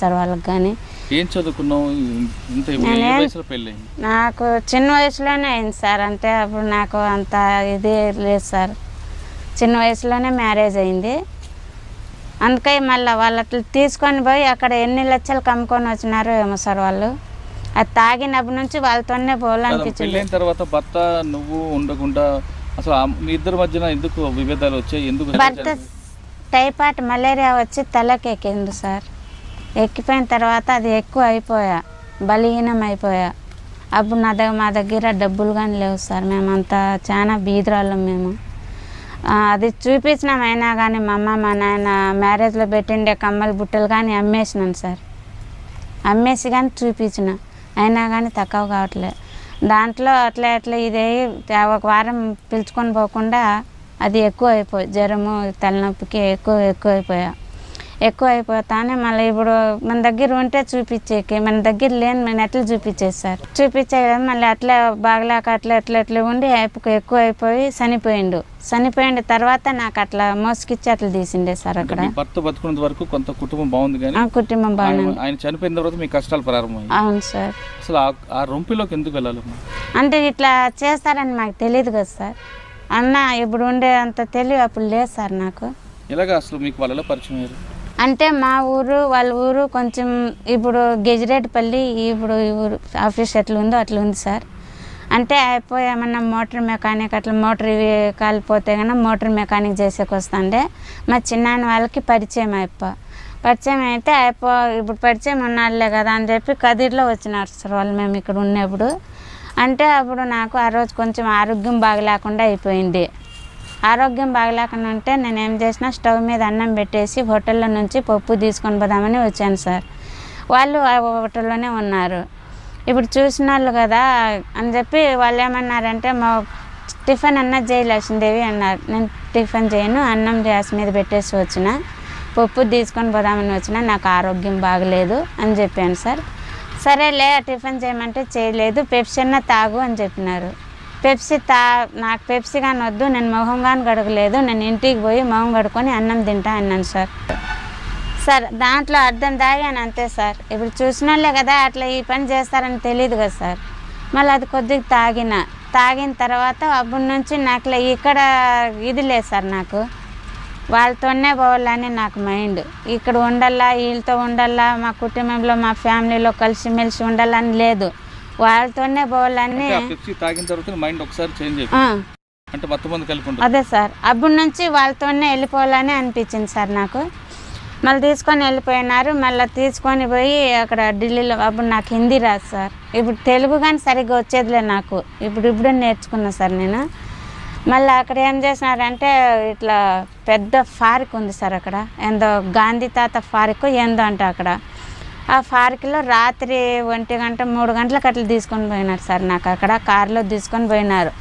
చెప్తారు వాళ్ళకి. కానీ ఏం చదువుకున్నావు? నాకు చిన్న వయసులోనే అయింది సార్. అంటే అప్పుడు నాకు అంత ఇది లేదు సార్, చిన్న వయసులోనే మ్యారేజ్ అయింది. అందుకే మళ్ళీ వాళ్ళు అట్లా తీసుకొని పోయి అక్కడ ఎన్ని లక్షలు కమ్ముకొని వచ్చినారో ఏమో సార్ వాళ్ళు. అది తాగినప్పటి నుంచి వాళ్ళతోనే పోవాలనిపించింది. తర్వాత భర్త నువ్వు ఉండకుండా అసలు మీ ఇద్దరి మధ్యన ఎందుకు విభేదాలు వచ్చాయి? ఎందుకు? భర్త టైఫాయిడ్ మలేరియా వచ్చి తలకి ఎక్కింది సార్. ఎక్కిపోయిన తర్వాత అది ఎక్కువ అయిపోయా, బలహీనం అయిపోయా. అప్పుడు మా దగ్గర డబ్బులు కానీ లేవు సార్. మేమంతా చాలా బీదరాళ్ళం మేము. అది చూపించినాం. అయినా కానీ మా అమ్మ మా నాయన మ్యారేజ్లో పెట్టిండే కమ్మలు బుట్టలు కానీ అమ్మేసినాను సార్. అమ్మేసి కానీ చూపించిన, అయినా కానీ తక్కువ కావట్లేదు. దాంట్లో అట్లా ఇదే ఒక వారం పిలుచుకొని పోకుండా అది ఎక్కువ అయిపోయి జ్వరము తలనొప్పికి ఎక్కువ అయిపోతానే మళ్ళీ ఇప్పుడు మన దగ్గర ఉంటే చూపించేకి, మన దగ్గర లేని నేను ఎట్లా చూపించేది సార్. చూపించే మళ్ళీ అట్లా బాగలేక అట్లా ఉండి ఎక్కువ అయిపోయి చనిపోయిండు. తర్వాత నాకు అట్లా మోసుకిచ్చి అట్లా తీసిండే సార్. అక్కడ భర్త బతుకున్నంత వరకు కొంత కుటుంబం బాగుంది కానీ కుటుంబం బాగుంది. ఆయన చనిపోయిన తర్వాత మీ కష్టాలు ప్రారంభమయ్యాయి. అవును సార్. అసలు ఆ రొంపిలోకి ఎందుకు వెళ్ళాలి అంటే ఇట్లా చేస్తారని మాకు తెలియదు కదా సార్. అన్న ఇప్పుడు ఉండే అంత తెలివి అప్పుడు లేదు సార్ నాకు. ఎలాగా అసలు మీకు వాళ్ళలో పరిచయం అయ్యారు? అంటే మా ఊరు వాళ్ళ ఊరు కొంచెం ఇప్పుడు గెజిరెడ్డిపల్లి ఇప్పుడు ఈ ఊరు ఆఫీస్ ఎట్లా ఉందో అట్లా ఉంది సార్. అంటే అయిపోయి ఏమన్నా మోటార్ మెకానిక్ అట్లా మోటార్ ఇవి కాలిపోతే కన్నా మోటార్ మెకానిక్ చేసేకి వస్తుండే. మా చిన్నాన్న వాళ్ళకి పరిచయం పరిచయం అయితే ఇప్పుడు పరిచయం ఉన్నాళ్ళే కదా అని చెప్పి కదిర్లో వచ్చినారు సార్ వాళ్ళు మేము ఇక్కడ ఉన్నప్పుడు. అంటే అప్పుడు నాకు ఆ రోజు కొంచెం ఆరోగ్యం బాగలేకుండా అయిపోయింది. ఆరోగ్యం బాగలేకుండా ఉంటే నేను ఏం చేసిన స్టవ్ మీద అన్నం పెట్టేసి హోటల్లో నుంచి పప్పు తీసుకొని పోదామని వచ్చాను సార్. వాళ్ళు ఆ హోటల్లోనే ఉన్నారు. ఇప్పుడు చూసిన వాళ్ళు కదా అని చెప్పి వాళ్ళు ఏమన్నారంటే మా టిఫిన్ అన్న చేయి లక్ష్మీదేవి అన్నారు. నేను టిఫిన్ చేయను, అన్నం గ్యాస్ మీద పెట్టేసి వచ్చిన, పప్పు తీసుకొని పోదామని వచ్చిన, నాకు ఆరోగ్యం బాగలేదు అని చెప్పాను సార్. సరేలే టిఫిన్ చేయమంటే చేయలేదు, పెప్సీ అన్న తాగు అని చెప్పినారు. నాకు పెప్సీ కానీ వద్దు, నేను మొహం కానీ గడగలేదు, నేను ఇంటికి పోయి మొహం కడుక్కొని అన్నం తింటా అన్నాను సార్. దాంట్లో అర్థం తాగాను అంతే సార్. ఇప్పుడు చూసిన వాళ్ళే కదా అట్లా ఈ పని చేస్తారని తెలియదు కదా సార్. మళ్ళీ అది కొద్దిగా తాగిన తర్వాత అప్పటి నుంచి నాకు ఇక్కడ ఇది లేదు సార్. నాకు వాళ్ళతోనే పోవాలని నాకు మైండ్. ఇక్కడ ఉండాలా, వీళ్ళతో ఉండాలా, మా కుటుంబంలో మా ఫ్యామిలీలో కలిసిమెలిసి ఉండాలని లేదు, వాళ్ళతోనే పోవాలని. అదే సార్, అప్పటి నుంచి వాళ్ళతోనే వెళ్ళిపోవాలని అనిపించింది సార్ నాకు. మళ్ళీ తీసుకొని వెళ్ళిపోయినారు. మళ్ళీ తీసుకొని పోయి అక్కడ ఢిల్లీలో అప్పుడు నాకు హిందీ రాదు సార్. ఇప్పుడు తెలుగు కానీ సరిగ్గా వచ్చేదిలే నాకు. ఇప్పుడు నేర్చుకున్నా సార్ నేను. మళ్ళీ అక్కడ ఏం చేసినారంటే ఇట్లా పెద్ద ఫారిక్ ఉంది సార్. అక్కడ ఏందో గాంధీ తాత ఫారిక్ ఏందో అంటే అక్కడ ఆ ఫారిక్లో రాత్రి 1 గంట 3 గంటలకు అట్లా తీసుకొని పోయినారు సార్. నాకు అక్కడ కారులో తీసుకొని పోయినారు.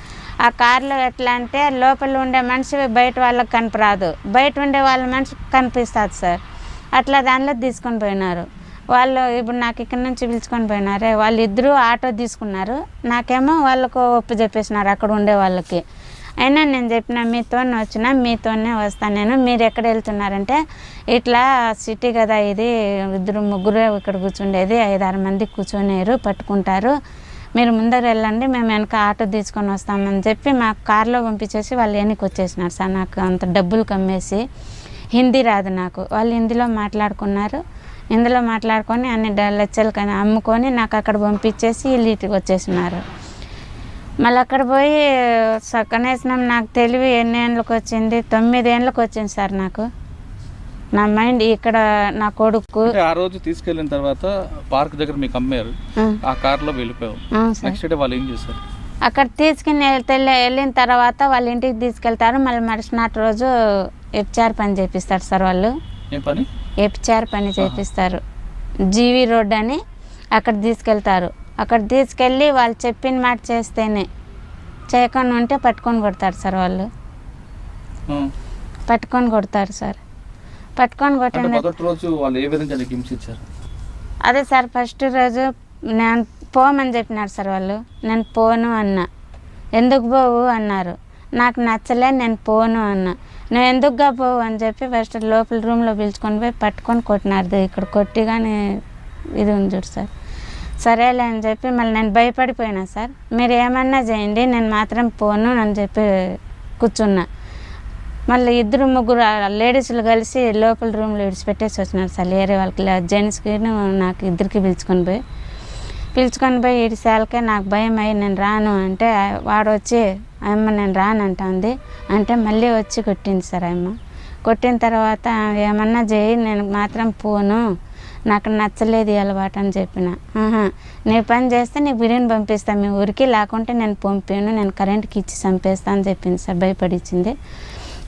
ఆ కారులో ఎట్లా అంటే లోపల ఉండే మనిషి బయట వాళ్ళకి కనిపరాదు, బయట ఉండే వాళ్ళ మనిషి కనిపిస్తుంది సార్. అట్లా దానిలో తీసుకొని పోయినారు వాళ్ళు. ఇప్పుడు నాకు ఇక్కడ నుంచి పిలుచుకొని పోయినారే వాళ్ళు ఇద్దరు ఆటో తీసుకున్నారు. నాకేమో వాళ్ళకు ఒప్పు చెప్పేసినారు అక్కడ ఉండే వాళ్ళకి. అయినా నేను చెప్పిన మీతోనే వస్తాను నేను, మీరు ఎక్కడ వెళ్తున్నారంటే ఇట్లా సిటీ కదా ఇది, 2-3 ఇక్కడ కూర్చుండేది, 5-6 మంది కూర్చొనేరు పట్టుకుంటారు, మీరు ముందర వెళ్ళండి, మేము వెనక ఆటో తీసుకొని వస్తామని చెప్పి మా కార్లో పంపించేసి వాళ్ళు వెనక్కి వచ్చేసినారు సార్. నాకు అంత డబ్బులు కమ్మేసి. హిందీ రాదు నాకు. వాళ్ళు హిందీలో మాట్లాడుకున్నారు. ఇందులో మాట్లాడుకొని అన్ని లక్షలు కానీ అమ్ముకొని నాకు అక్కడ పంపించేసి వీళ్ళు ఇటుకు వచ్చేసినారు. మళ్ళీ అక్కడ పోయి కనీసం నాకు తెలివి ఎన్ని ఏళ్ళకి వచ్చింది, 9 ఏళ్ళకి వచ్చింది సార్ నాకు. నా మైండ్ ఇక్కడ నా కొడుకు. ఆ రోజు తీసుకెళ్ళిన తర్వాత పార్క్ దగ్గర మీకు అమ్మారు, ఆ కార్లో వెళ్ళిపోయావు. నెక్స్ట్ డే వాళ్ళు ఏం చేశారు? అక్కడ తీసుకుని వెళ్ళిన తర్వాత వాళ్ళ ఇంటికి తీసుకెళ్తారు. మళ్ళీ మరుసటి రోజు ఎఫ్చార్ పని చేపిస్తారు సార్ వాళ్ళు. ఎఫ్చార్ పని చేపిస్తారు. జీవి రోడ్ అని అక్కడ తీసుకెళ్తారు. అక్కడ తీసుకెళ్ళి వాళ్ళు చెప్పిన మాట చేస్తేనే, చేయకుండా ఉంటే పట్టుకొని కొడతారు సార్ వాళ్ళు. పట్టుకొని కొడతారు సార్. పట్టుకొని కొట్టిన అదే సార్ ఫస్ట్ రోజు నేను పోమని చెప్పినారు సార్ వాళ్ళు. నేను పోను అన్నా. ఎందుకు పోవు అన్నారు. నాకు నచ్చలే, నేను పోను అన్నా. నేను ఎందుకుగా పోవు అని చెప్పి ఫస్ట్ లోపల రూమ్లో పిలుచుకొని పోయి పట్టుకొని కొట్టినారు. ఇక్కడ కొట్టి కానీ ఇది ఉంది చూడు సార్. సరేలే అని చెప్పి మళ్ళీ నేను భయపడిపోయినా సార్. మీరు ఏమన్నా చేయండి, నేను మాత్రం పోను అని చెప్పి కూర్చున్నా. మళ్ళీ 2-3 లేడీస్లు కలిసి లోపల రూమ్లో విడిచిపెట్టేసి వచ్చినారు సార్. వేరే వాళ్ళకి జెంట్స్కి నాకు ఇద్దరికి పిలుచుకొని పోయి ఇడిసాలకే నాకు భయం అయ్యి నేను రాను అంటే వాడు వచ్చి అమ్మ నేను రానంటుంది. అంటే మళ్ళీ వచ్చి కొట్టింది సార్ అమ్మ. కొట్టిన తర్వాత ఏమన్నా చేయి, నేను మాత్రం పోను, నాకు నచ్చలేదు ఈ అలవాటు అని చెప్పిన. నీ పని చేస్తే నీకు బిర్యానీ పంపిస్తాను మీ ఊరికి, లేకుంటే నేను పంపాను, నేను కరెంట్కి ఇచ్చి చంపేస్తా అని చెప్పింది సార్. భయపడిచ్చింది.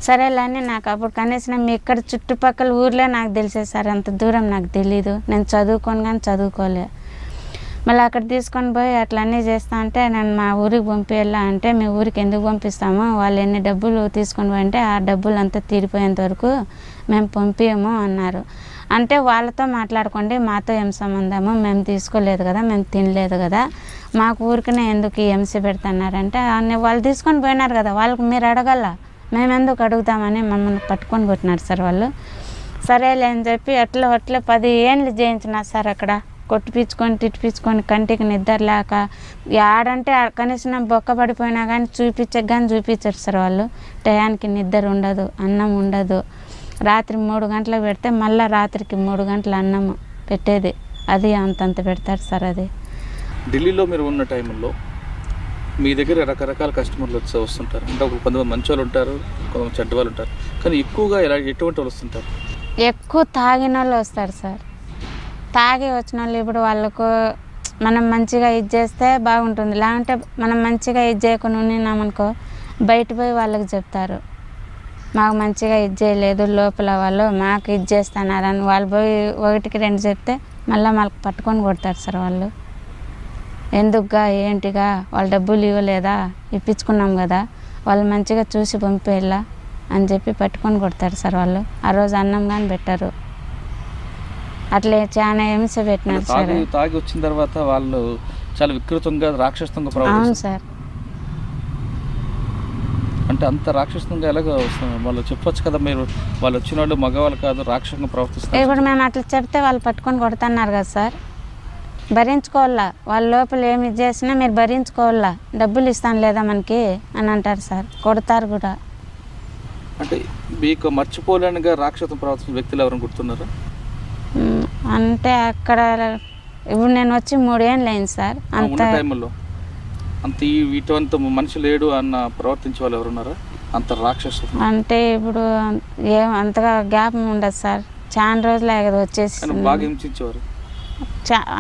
సరేలేని నాకు అప్పుడు కనీసం మీ ఇక్కడ చుట్టుపక్కల ఊర్లే నాకు తెలిసే సార్, అంత దూరం నాకు తెలీదు. నేను చదువుకొని కానీ చదువుకోలే. మళ్ళీ అక్కడ తీసుకొని పోయి అట్లా అన్నీ చేస్తా అంటే నేను మా ఊరికి పంపించాలా అంటే మీ ఊరికి ఎందుకు పంపిస్తాము, వాళ్ళు ఎన్ని డబ్బులు తీసుకొని పోయింటే ఆ డబ్బులు అంతా తీరిపోయేంత వరకు మేము పంపించము అన్నారు. అంటే వాళ్ళతో మాట్లాడుకోండి, మాతో ఏం సంబంధము, మేము తీసుకోలేదు కదా, మేము తినలేదు కదా, మాకు ఊరికనే ఎందుకు ఈ ఎంసీ పెడుతున్నారంటే వాళ్ళు తీసుకొని పోయినారు కదా, వాళ్ళకి మీరు అడగల, మేము ఎందుకు అడుగుతామని మమ్మల్ని పట్టుకొని కొట్టినారు సార్ వాళ్ళు. సరేలే అని చెప్పి అట్లా 10 ఏళ్ళు చేయించినారు సార్. అక్కడ కొట్టిపించుకొని తిట్టిపించుకొని కంటికి నిద్ర లేక ఆడంటే కనీసం బొక్క పడిపోయినా కానీ చూపించారు సార్ వాళ్ళు. టయానికి నిద్ర ఉండదు, అన్నం ఉండదు. రాత్రి 3 గంటలకు పెడితే మళ్ళీ రాత్రికి 3 గంటల అన్నం పెట్టేది, అది అంతంత పెడతారు సార్. అది ఢిల్లీలో మీరు ఉన్న టైంలో మీ దగ్గర రకరకాల కస్టమర్లు వస్తుంటారు. అంటే కొంతమంది మంచి వాళ్ళు ఉంటారు, కొంతమంది చెడ్డ వాళ్ళు ఉంటారు. కానీ ఎక్కువగా ఎటువంటి వాళ్ళు వస్తుంటారు? ఎక్కువ తాగిన వాళ్ళు వస్తారు సార్. తాగి వచ్చిన వాళ్ళు ఇప్పుడు వాళ్ళకు మనం మంచిగా ఇది చేస్తే బాగుంటుంది, లేకుంటే మనం మంచిగా ఇది చేయకుండా ఉన్నామనుకో బయట పోయి వాళ్ళకి చెప్తారు మాకు మంచిగా ఇది చేయలేదు, లోపల వాళ్ళు మాకు ఇది చేస్తున్నారని. వాళ్ళు పోయి 1కి 2 చెప్తే మళ్ళీ వాళ్ళకి పట్టుకొని కొడతారు సార్ వాళ్ళు. ఎందుకుగా ఏంటిగా వాళ్ళు డబ్బులు ఇవ్వలేదా, ఇప్పించుకున్నాం కదా, వాళ్ళు మంచిగా చూసి పంపేలా అని చెప్పి పట్టుకొని కొడతారు సార్ వాళ్ళు. ఆ రోజు అన్నం కానీ పెట్టారు. అట్లే చాలా హింస పెట్టినారు సార్. తాగి వచ్చిన తర్వాత వాళ్ళు చాలా వికృతంగా రాక్షసంగా అవును సార్. అంటే అంత రాక్షసంగా ఎలాగో వాళ్ళు చెప్పొచ్చు కదా, మీరు వాళ్ళు వచ్చిన వాళ్ళు మగవాళ్ళు కాదు రాక్షసంగా ప్రవర్తిస్తారు. ఇప్పుడు మేము అట్లా చెప్తే వాళ్ళు పట్టుకొని కొడుతున్నారు కదా సార్. భరించుకోవాలా, వాళ్ళ లోపల ఏమి చేసినా మీరు భరించుకోవాలా, డబ్బులు ఇస్తాను లేదా మనకి అని అంటారు సార్. కొడతారు కూడా. అంటే మీకు మర్చిపోలేనిగా రాక్షసం ప్రవర్తించిన వ్యక్తులు ఎవరైనా గుర్తున్నారా? అంటే అక్కడ ఇప్పుడు నేను వచ్చి 3 ఏళ్ళు అయింది సార్. అంత టైంలో అంత ఇటువంటి మనిషి లేడు అన్న ప్రవర్తించే వాళ్ళు ఎవరున్నారా? అంత రాక్షసు అంటే ఇప్పుడు అంతగా గ్యాప్ ఉండదు సార్. చాలా రోజులు కదా వచ్చేసి. బాగా హింసించేవారు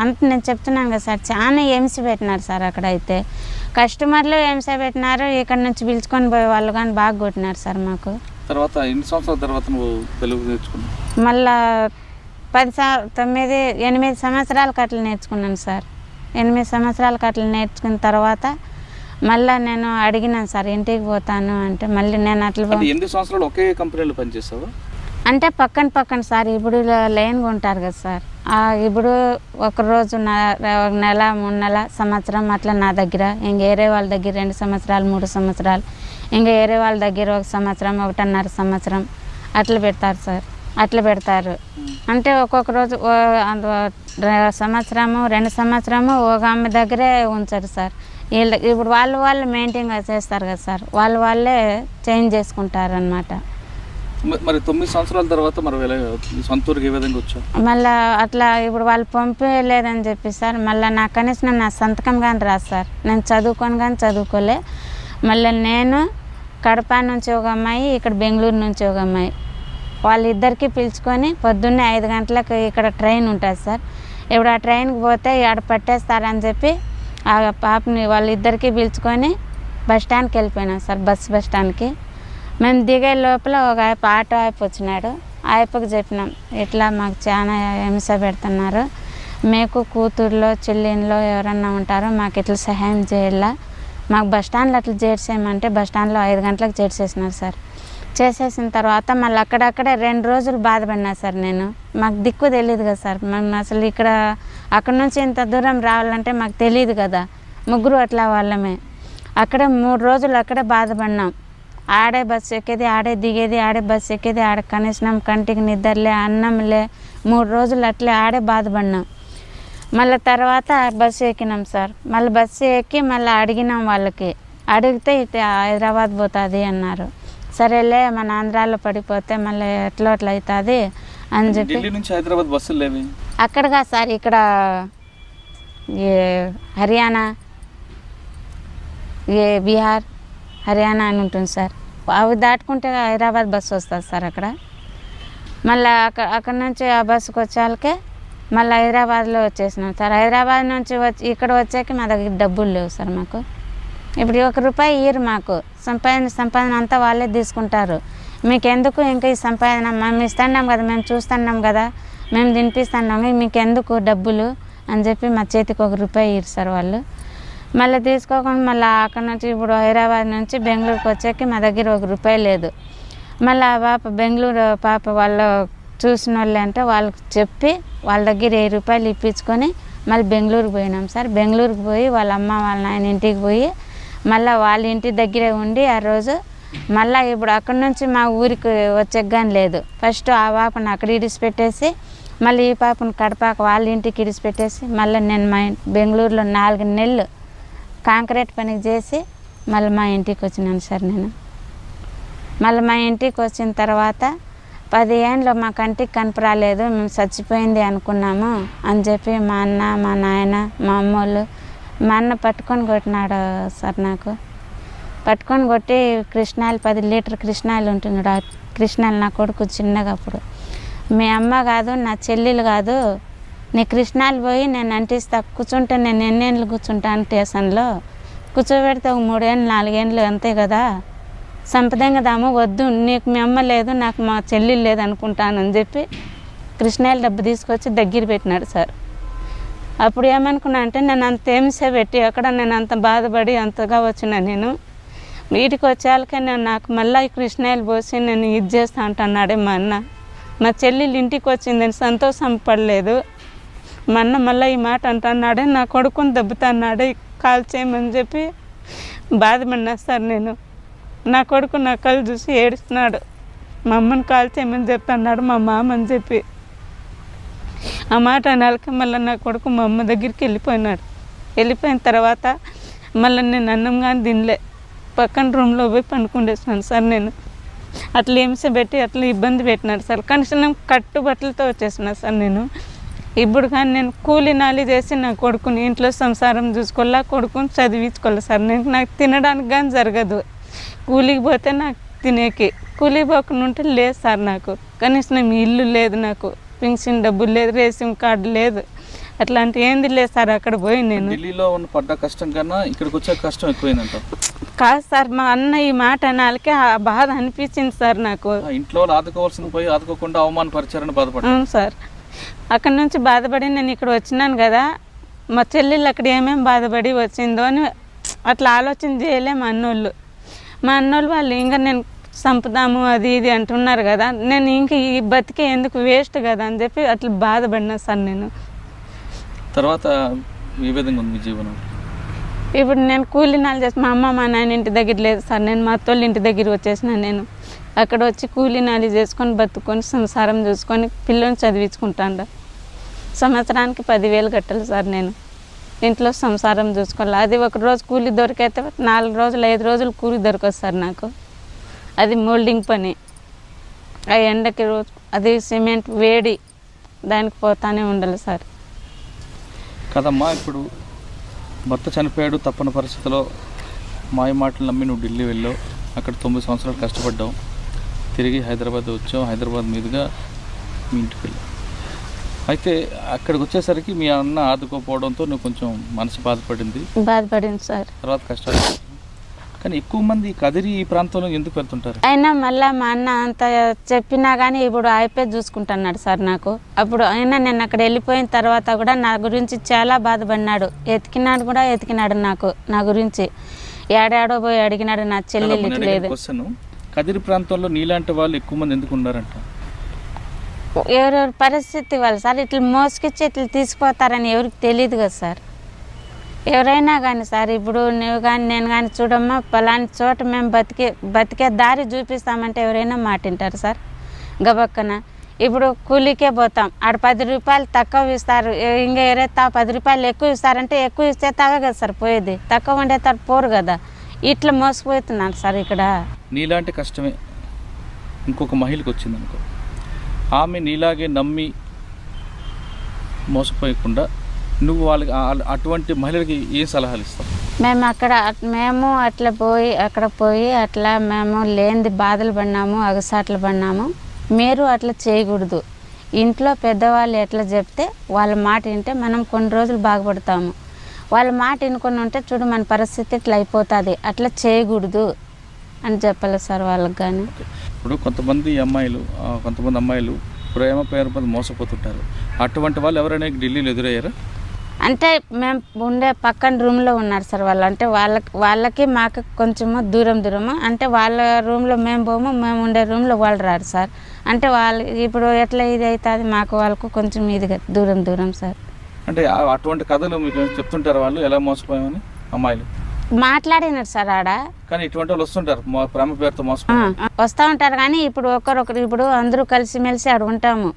అంత నేను చెప్తున్నాను కదా సార్. చాలా హింస పెట్టినారు సార్. అక్కడ అయితే కస్టమర్లు హింస పెట్టినారు, ఇక్కడ నుంచి పిలుచుకొని పోయే వాళ్ళు కానీ బాగా కొట్టినారు సార్ మాకు. తర్వాత ఎన్ని సంవత్సరాల తర్వాత నువ్వు తెలుగు నేర్చుకున్నావు? మళ్ళా 8 సంవత్సరాలకు అట్లా నేర్చుకున్నాను సార్. 8 సంవత్సరాలకు అట్లా నేర్చుకున్న తర్వాత మళ్ళీ నేను అడిగినాను సార్ ఇంటికి పోతాను అంటే. మళ్ళీ నేను అట్లా 8 సంవత్సరాలు ఒకే కంపెనీలో పనిచేసావా? అంటే పక్కన సార్. ఇప్పుడు లైన్గా ఉంటారు కదా సార్. ఇప్పుడు ఒకరోజు 1 నెల 3 నెల సంవత్సరం అట్లా నా దగ్గర, ఇంక వేరే వాళ్ళ దగ్గర 2 సంవత్సరాలు 3 సంవత్సరాలు, ఇంకా వేరే వాళ్ళ దగ్గర 1 సంవత్సరం 1.5 సంవత్సరం అట్లా పెడతారు సార్. అట్లా పెడతారు. అంటే ఒక్కొక్క రోజు సంవత్సరము 2 సంవత్సరము ఒక ఆమె దగ్గరే ఉంచారు సార్. ఇప్పుడు వాళ్ళు మెయింటైన్ చేస్తారు కదా సార్, వాళ్ళే చేంజ్ చేసుకుంటారు అన్నమాట. మరి 9 సంవత్సరాల తర్వాత మరి సొంత ఊరికి ఏ విధంగా వచ్చావు? మళ్ళీ అట్లా ఇప్పుడు వాళ్ళు పంపించలేదని చెప్పి సార్ మళ్ళీ నాకు కనీసం నా సంతకం కానీ రాదు సార్. నేను చదువుకొని కానీ చదువుకోలే. మళ్ళీ నేను కడప నుంచి ఒక అమ్మాయి, ఇక్కడ బెంగళూరు నుంచి ఒక అమ్మాయి, వాళ్ళిద్దరికీ పిలుచుకొని పొద్దున్నే 5 గంటలకు ఇక్కడ ట్రైన్ ఉంటుంది సార్. ఇప్పుడు ఆ ట్రైన్కి పోతే ఆడ పట్టేస్తారని చెప్పి ఆ పాపని వాళ్ళిద్దరికీ పిలుచుకొని బస్ స్టాండ్కి వెళ్ళిపోయినాం సార్. బస్ స్టాండ్కి మేము దిగే లోపల ఒక ఆటో వచ్చినాడు. ఆయప్పకి చెప్పినాం ఇట్లా మాకు చాలా హింస పెడుతున్నారు, మీకు కూతుర్లో చెల్లిలో ఎవరన్నా ఉంటారో మాకు ఇట్లా సహాయం చేయాలా, మాకు బస్ స్టాండ్లో అట్లా చేర్చేయమంటే బస్ స్టాండ్లో 5 గంటలకు చేర్చేసినారు సార్. చేసేసిన తర్వాత మళ్ళీ అక్కడక్కడే 2 రోజులు బాధపడినా సార్. నేను మాకు దిక్కు తెలియదు కదా సార్. మేము అసలు అక్కడ నుంచి ఇంత దూరం రావాలంటే మాకు తెలియదు కదా. 3 అట్లా వాళ్ళమే. అక్కడే 3 రోజులు అక్కడే బాధపడినాం. ఆడే బస్సు ఎక్కేది, ఆడే దిగేది, ఆడే బస్సు ఎక్కేది, ఆడ కనీసం కంటికి నిద్రలే, అన్నంలే, 3 రోజులు అట్లే ఆడే బాధపడినాం. మళ్ళీ తర్వాత బస్సు ఎక్కినాం సార్. మళ్ళీ బస్సు ఎక్కి మళ్ళీ అడిగినాం వాళ్ళకి, అడిగితే ఇటు హైదరాబాద్ పోతుంది అన్నారు. సరేలే మన ఆంధ్రాలో పడిపోతే మళ్ళీ ఎట్లా అవుతుంది అని చెప్పి. ఢిల్లీ నుంచి హైదరాబాద్ బస్సులు లేవి అక్కడగా సార్, ఇక్కడ హర్యానా, బీహార్, హర్యానా అని ఉంటుంది సార్. అవి దాటుకుంటే హైదరాబాద్ బస్సు వస్తుంది సార్ అక్కడ. మళ్ళీ అక్కడ నుంచి ఆ బస్సుకు వచ్చాకే మళ్ళీ హైదరాబాద్లో వచ్చేసినాం సార్. హైదరాబాద్ నుంచి ఇక్కడ వచ్చాక మా దగ్గర డబ్బులు లేవు సార్ మాకు. ఇప్పుడు 1 రూపాయి ఇయ్యరు మాకు. సంపాదన అంతా వాళ్ళే తీసుకుంటారు. మీకు ఎందుకు ఇంకా ఈ సంపాదన, మేము ఇస్తున్నాం కదా, మేము చూస్తున్నాం కదా, మేము తినిపిస్తున్నాము, మీకు ఎందుకు డబ్బులు అని చెప్పి మా చేతికి 1 రూపాయి ఇయ్యరు సార్ వాళ్ళు. మళ్ళీ తీసుకోకుండా మళ్ళీ అక్కడ నుంచి ఇప్పుడు హైదరాబాద్ నుంచి బెంగళూరుకి వచ్చాక మా దగ్గర 1 రూపాయి లేదు. మళ్ళీ ఆ పాప బెంగళూరు పాప వాళ్ళు చూసిన వాళ్ళు అంటే వాళ్ళకి చెప్పి వాళ్ళ దగ్గర 1000 రూపాయలు ఇప్పించుకొని మళ్ళీ బెంగళూరుకి పోయినాం సార్. బెంగళూరుకి పోయి వాళ్ళ అమ్మ వాళ్ళ నాయన ఇంటికి పోయి మళ్ళీ వాళ్ళ ఇంటి దగ్గరే ఉండి ఆ రోజు మళ్ళీ ఇప్పుడు అక్కడ నుంచి మా ఊరికి వచ్చేగాని లేదు. ఫస్ట్ ఆ పాపను అక్కడ ఇడిచిపెట్టేసి మళ్ళీ ఈ పాపను కడపాక వాళ్ళ ఇంటికి ఇడిచిపెట్టేసి మళ్ళీ నేను మా బెంగళూరులో 4 నెలలు కాంక్రీట్ పనికి చేసి మళ్ళీ మా ఇంటికి వచ్చినాను సార్ నేను. మళ్ళీ మా ఇంటికి వచ్చిన తర్వాత 10 ఏండ్లు మా కంటికి కనపరాలేదు, మేము చచ్చిపోయింది అనుకున్నాము అని చెప్పి మా అన్న, మా నాయన, మా అమ్మోళ్ళు, మా అన్న పట్టుకొని కొట్టినాడు సార్. నాకు పట్టుకొని కొట్టి కృష్ణాయిలు 10 లీటర్ కృష్ణాయిలు ఉంటున్నాడు. ఆ కృష్ణాయిలు నా కొడుకు చిన్నగా అప్పుడు, మీ అమ్మ కాదు నా చెల్లెలు కాదు, నీ కృష్ణాలు పోయి నేను అంటిస్తా, కూర్చుంటే నేను ఎన్నేళ్ళు కూర్చుంటాను స్టేషన్లో, కూర్చోబెడితే 3 ఏళ్ళు 4 ఏళ్ళు అంతే కదా, సంపదంగదాము వద్దు, నీకు మీ అమ్మ లేదు నాకు మా చెల్లెలు లేదు అనుకుంటానని చెప్పి కృష్ణాయిల డబ్బు తీసుకొచ్చి దగ్గర పెట్టినాడు సార్. అప్పుడు ఏమనుకున్నా అంటే నేను అంత హింస పెట్టి అక్కడ నేను అంత బాధపడి అంతగా వచ్చిన నేను వీటికి వచ్చేళ్ళకే నాకు మళ్ళీ కృష్ణాయిలు పోసి నేను ఇది చేస్తా అంటున్నాడే మా అన్న. మా చెల్లెలు ఇంటికి వచ్చిందని సంతోషం పడలేదు. మా అన్న మళ్ళీ ఈ మాట అంటున్నాడే, నా కొడుకుని దెబ్బతున్నాడే కాల్ చేయమని చెప్పి బాధపడినా సార్ నేను. నా కొడుకు నా కళ్ళు చూసి ఏడుస్తున్నాడు, మా అమ్మని కాల్ చేయమని చెప్తున్నాడు మా మామ అని చెప్పి. ఆ మాట అనాలకి మళ్ళీ నా కొడుకు మా అమ్మ దగ్గరికి వెళ్ళిపోయినాడు. వెళ్ళిపోయిన తర్వాత మళ్ళీ నేను అన్నం కానీ తినలే, పక్కన రూమ్లో పోయి పండుకుండేసినాను సార్ నేను. అట్లా హింస పెట్టి అట్లా ఇబ్బంది పెట్టినాడు సార్. కనీసం కట్టుబట్టలతో వచ్చేసిన సార్ నేను. ఇప్పుడు కానీ నేను కూలి నాలి చేసి నా కొడుకుని ఇంట్లో సంసారం చూసుకోవాలా, కొడుకుని చదివించుకోవాలి సార్. నాకు తినడానికి కానీ జరగదు. కూలికి పోతే నాకు తినేకి, కూలికి పోకుండా ఉంటే లేదు సార్ నాకు. కనీసం ఇల్లు లేదు, నాకు పెన్షన్ డబ్బులు లేదు, రేషన్ కార్డు లేదు, అట్లాంటి ఏంది లేదు సార్. అక్కడ పోయి నేను ఢిల్లీలో ఉన్న పడ్డ కష్టం కన్నా ఇక్కడికి వచ్చే కష్టం ఎక్కువైందంట. కాదు సార్, మా అన్న ఈ మాట అనాలకే ఆ బాధ అనిపించింది సార్ నాకు. ఇంట్లో ఆదుకోవాల్సింది పోయి ఆదుకోకుండా అవమానపరిచారని బాధపడ్డాను. అవును సార్, అక్కడ నుంచి బాధపడి నేను ఇక్కడ వచ్చినాను కదా, మా చెల్లెళ్ళు అక్కడ ఏమేమి బాధపడి వచ్చిందో అని అట్లా ఆలోచన చేయలే మా అన్నోళ్ళు. మా అన్నోళ్ళు వాళ్ళు ఇంకా నేను చంపుదాము అది ఇది అంటున్నారు కదా, నేను ఇంక ఈ బతికే ఎందుకు వేస్ట్ కదా అని చెప్పి అట్లా బాధపడినా సార్ నేను. తర్వాత ఏ విధంగా ఉంది మీ జీవనం? ఇప్పుడు నేను కూలీనాలు చేసి మా అమ్మ మా నాయన ఇంటి దగ్గర లేదు సార్, నేను మా అత్తోళ్ళ ఇంటి దగ్గర వచ్చేసిన నేను. అక్కడ వచ్చి కూలీనాలు చేసుకొని బతుకొని సంసారం చూసుకొని పిల్లల్ని చదివించుకుంటాను. సంవత్సరానికి 10,000 కట్టాలి సార్ నేను. ఇంట్లో సంసారం చూసుకోవాలి. అది 1 రోజు కూలి దొరికైతే 4 రోజులు 5 రోజులు కూలి దొరకదు సార్ నాకు. అది మోల్డింగ్ పని, ఆ ఎండకి రోజు అది సిమెంట్ వేడి, దానికి పోతానే ఉండాలి సార్. కదమ్మా, ఇప్పుడు భర్త చనిపోయాడు, తప్పని పరిస్థితిలో మాయ మాటలు నమ్మి నువ్వు ఢిల్లీ వెళ్ళావు, అక్కడ 9 సంవత్సరాలు కష్టపడ్డావు, తిరిగి హైదరాబాద్ వచ్చావు, హైదరాబాద్ మీదుగా మీ ఇంటికి వెళ్ళావు. అయితే అక్కడికి వచ్చేసరికి మీ అన్న ఆదుకోపోవడంతో నువ్వు కొంచెం మనసు బాధపడింది సార్. తర్వాత కష్టాలు. కానీ ఎక్కువ మంది కదిరి ఈ ప్రాంతంలో ఎందుకు వెళ్తుంటారు? అయినా మళ్ళీ మా అన్న అంత చెప్పినా కానీ ఇప్పుడు అయిపోయి చూసుకుంటున్నాడు సార్ నాకు. అప్పుడు అయినా నేను అక్కడ వెళ్ళిపోయిన తర్వాత కూడా నా గురించి చాలా బాధపడినాడు, ఎతికినాడు నాకు, నా గురించి ఏడాడో పోయి అడిగినాడు. నా చెల్లెలు లేదు. కదిరి ప్రాంతంలో నీలాంటి వాళ్ళు ఎక్కువ మంది ఎందుకు ఉన్నారంట? ఎవరెవరి పరిస్థితి వాళ్ళు సార్, ఇట్లా మోసుకొచ్చి ఇట్లా తీసుకుపోతారని ఎవరికి తెలియదు కదా సార్. ఎవరైనా కానీ సార్, ఇప్పుడు నువ్వు కానీ నేను కానీ చూడమ్మా పలాని చోట మేము బతికే దారి చూపిస్తామంటే ఎవరైనా మాటింటారు సార్ గబక్కన. ఇప్పుడు కూలీకే పోతాం, ఆడ 10 రూపాయలు తక్కువ ఇస్తారు, ఇంకా ఎవరైతే 10 రూపాయలు ఎక్కువ ఇస్తారంటే ఎక్కువ ఇస్తే తాగా కదా సార్ పోయేది, తక్కువ ఉండే తాడు పోరు కదా. ఇట్లా మోసపోతున్నాను సార్ ఇక్కడ. నీలాంటి కష్టమే ఇంకొక మహిళకు వచ్చిందనుకో, ఆమె నీలాగే నమ్మి మోసపోయకుండా నువ్వు వాళ్ళకి అటువంటి మహిళలకి ఏ సలహాలు ఇస్తావు? మేము అట్లా పోయి అట్లా మేము లేనిది బాధలు పడినాము, అగసాట్లు పడినాము. మీరు అట్లా చేయకూడదు. ఇంట్లో పెద్దవాళ్ళు ఎట్లా చెప్తే వాళ్ళ మాట వింటే మనం కొన్ని రోజులు బాగుపడతాము. వాళ్ళ మాట వినుకొని ఉంటే చూడు మన పరిస్థితి ఇట్లా అయిపోతుంది, అట్లా చేయకూడదు అని చెప్పాలి సార్ వాళ్ళకి. కానీ ఇప్పుడు కొంతమంది అమ్మాయిలు ప్రేమ పేరు మీద మోసపోతుంటారు. అటువంటి వాళ్ళు ఎవరైనా ఢిల్లీలో ఎదురయ్యారా? అంటే మేము ఉండే పక్కన రూమ్లో ఉన్నారు సార్ వాళ్ళు. అంటే వాళ్ళకి మాకు కొంచెము దూరము. అంటే వాళ్ళ రూమ్లో మేము పోము, మేము ఉండే రూమ్లో వాళ్ళు రారు సార్. అంటే వాళ్ళు ఇప్పుడు ఎట్లా ఇది అవుతుంది మాకు వాళ్ళకు కొంచెం ఇదిగా దూరం సార్. అంటే అటువంటి కథలు మీకు చెప్తుంటారు వాళ్ళు ఎలా మోసపోయామని? అమ్మాయిలు మాట్లాడినారు సార్ ఆడ. కానీ ఇటువంటి వాళ్ళు వస్తుంటారు ప్రేమ పేరుతో వస్తూ ఉంటారు. కానీ ఇప్పుడు ఇప్పుడు అందరూ కలిసిమెలిసి ఆడ ఉంటాము,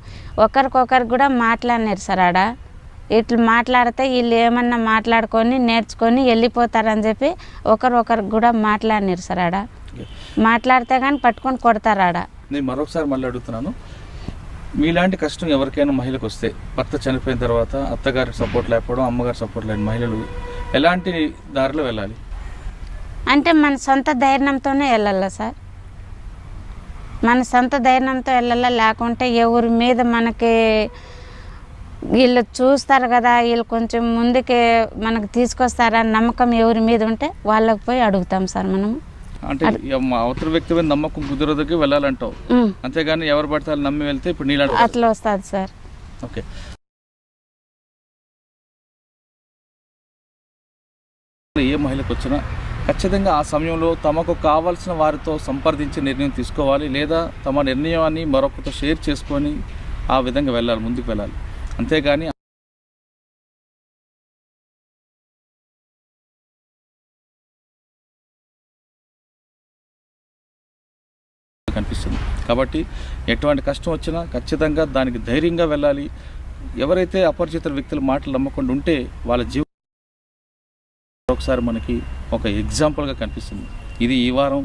ఒకరికొకరు కూడా మాట్లాడినారు సార్ ఆడ. ఇట్లా మాట్లాడితే వీళ్ళు ఏమన్నా మాట్లాడుకొని నేర్చుకొని వెళ్ళిపోతారని చెప్పి ఒకరికి కూడా మాట్లాడినారు సార్ ఆడ. మాట్లాడితే కానీ పట్టుకొని కొడతారు ఆడ. నేను మరొకసారి మళ్ళీ అడుగుతున్నాను, మీలాంటి కష్టం ఎవరికైనా మహిళకు వస్తే, భర్త చనిపోయిన తర్వాత అత్తగారి సపోర్ట్ లేకపోవడం, అమ్మగారి సపోర్ట్ లేని మహిళలు ఎలాంటి దారిలో వెళ్ళాలి? అంటే మన సొంత ధైర్యంతోనే వెళ్ళాలా సార్, మన సొంత ధైర్యంతో వెళ్ళాలా. లేకుంటే ఎవరి మీద మనకి వీళ్ళు చూస్తారు కదా, వీళ్ళు కొంచెం ముందుకే మనకు తీసుకొస్తారా నమ్మకం ఎవరి మీద ఉంటే వాళ్ళకి పోయి అడుగుతాం సార్ మనము. అంటే అవతల వ్యక్తి మీద నమ్మకం కుదరదుకి వెళ్ళాలంటావు, అంతేగాని ఎవరు పడితే వాళ్ళు నమ్మి వెళ్తే ఇప్పుడు నీళ్ళు అట్లా వస్తుంది సార్. ఓకే, ఏ మహిళకు వచ్చినా ఖచ్చితంగా ఆ సమయంలో తమకు కావాల్సిన వారితో సంప్రదించి నిర్ణయం తీసుకోవాలి, లేదా తమ నిర్ణయాన్ని మరొకరితో షేర్ చేసుకొని ఆ విధంగా వెళ్ళాలి, ముందుకు వెళ్ళాలి. అంతేగాని కనిపిస్తుంది. కాబట్టి ఎటువంటి కష్టం వచ్చినా ఖచ్చితంగా దానికి ధైర్యంగా వెళ్ళాలి. ఎవరైతే అపరిచిత వ్యక్తుల మాటలు నమ్మకుండా ఉంటే వాళ్ళ జీవితం ఒకసారి మనకి ఒక ఎగ్జాంపుల్గా కనిపిస్తుంది. ఇది ఈ వారం